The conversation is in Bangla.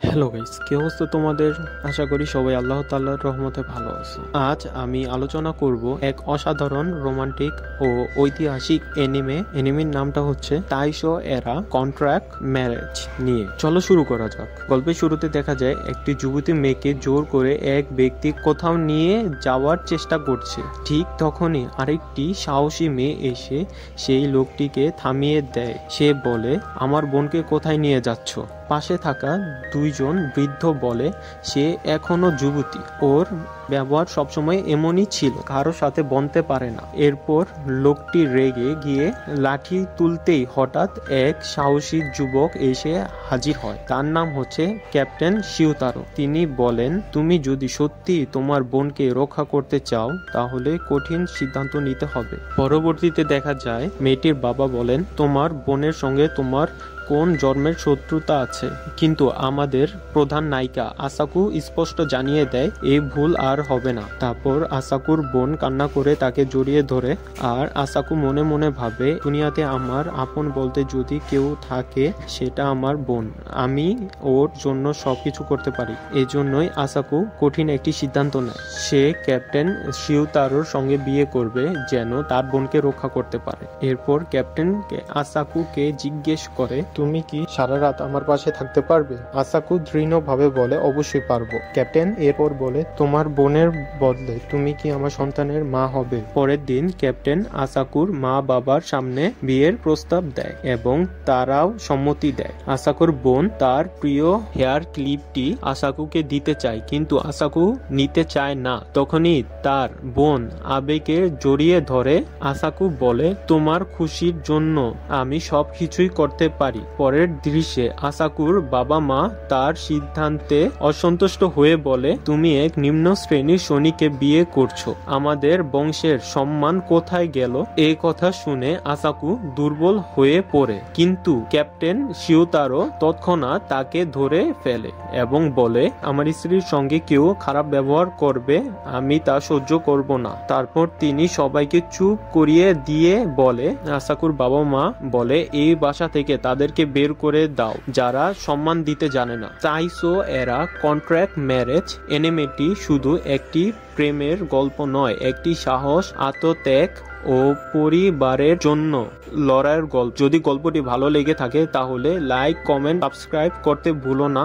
হ্যালো গাইস, কি অবস্থা তোমাদের? আশা করি সবাই আল্লাহ তাআলার রহমতে ভালো আছো। আজ আমি আলোচনা করব এক অসাধারণ রোমান্টিক ও ঐতিহাসিক এনিমের নামটা হচ্ছে তাইশো এরা কন্ট্রাক্ট ম্যারেজ নিয়ে। চলো শুরু করা যাক। গল্পের শুরুতে দেখা যায় একটি যুবতী মেয়েকে জোর করে এক ব্যক্তি কোথাও নিয়ে যাওয়ার চেষ্টা করছে। ঠিক তখনই আরেকটি সাহসী মেয়ে এসে সেই লোকটিকে থামিয়ে দেয়। সে বলে, আমার বোনকে কোথায় নিয়ে যাচ্ছ? পাশে থাকা দুইজন বৃদ্ধ বলে, সে এখনো যুবতী, ওর ব্যবহার সবসময় এমনই ছিল, কারো সাথে বনতে পারে না। এরপর লোকটি রেগে গিয়ে লাঠি তুলতেই হঠাৎ এক সাহসী যুবক এসে হাজির হয়। তার নাম হচ্ছে ক্যাপ্টেন শিউতারো। তিনি বলেন, তুমি যদি সত্যি তোমার বোনকে রক্ষা করতে চাও তাহলে কঠিন সিদ্ধান্ত নিতে হবে। পরবর্তীতে দেখা যায় মেয়েটির বাবা বলেন, তোমার বোনের সঙ্গে তোমার কোন জন্মের শত্রুতা আছে, কিন্তু আমাদের প্রধান নায়িকা আসাকু স্পষ্ট জানিয়ে দেয় এই ভুল আর হবে না। তারপর আসাকুর বোন কান্না করে তাকে জড়িয়ে ধরে, আর আসাকু মনে মনে ভাবে, দুনিয়াতে আমার আপন বলতে যদি কেউ থাকে সেটা আমার বোন, আমি ওর জন্য সবকিছু করতে পারি। এজন্যই আসাকু কঠিন একটি সিদ্ধান্ত নেয়। সে ক্যাপ্টেন শিউতারোর সঙ্গে বিয়ে করবে যেন তার বোনকে রক্ষা করতে পারে। এরপর ক্যাপ্টেন আসাকুকে জিজ্ঞেস করে, তুমি কি সারা রাত আমার পাশে থাকতে পারবে? আসাকু দৃঢ়ভাবে বলে, অবশ্যই পারবো। ক্যাপ্টেন এরপর বলে, তোমার বোনের বদলে তুমি কি আমার সন্তানের মা হবে? পরের দিন ক্যাপ্টেন আসাকুর মা বাবার সামনে বিয়ের প্রস্তাব দেয় এবং তারাও সম্মতি দেয়। আসাকুর বোন তার প্রিয় হেয়ার ক্লিপটি আসাকুকে দিতে চায়, কিন্তু আসাকু নিতে চায় না। তখনই তার বোন আবেগে জড়িয়ে ধরে। আসাকু বলে, তোমার খুশির জন্য আমি সবকিছুই করতে পারি। পরের দৃশ্যে আসাকুর বাবা মা তার সিদ্ধান্তে অসন্তুষ্ট হয়ে বলে, তুমি এক নিম্ন শ্রেণীর সৈনিককে বিয়ে করছো, আমাদের বংশের সম্মান কোথায় গেল? এই কথা শুনে আসাকু দুর্বল হয়ে পড়ে, কিন্তু ক্যাপ্টেন শিউতারো তৎক্ষণাৎ তাকে ধরে ফেলে এবং বলে, আমার স্ত্রীর সঙ্গে কেউ খারাপ ব্যবহার করবে, আমি তা সহ্য করব না। তারপর তিনি সবাইকে চুপ করিয়ে দিয়ে বলে, আসাকুর বাবা মা বলে, এই বাসা থেকে তাদেরকে বের করে দাও যারা সম্মান দিতে জানে না। তাইশো এরা কন্ট্রাক্ট ম্যারেজ এনিমেটি শুধু একটি প্রেমের গল্প নয়, একটি সাহস, আত্মত্যাগ ও পরিবারের জন্য লড়াইয়ের গল্প। যদি গল্পটি ভালো লেগে থাকে তাহলে লাইক, কমেন্ট, সাবস্ক্রাইব করতে ভুলো না।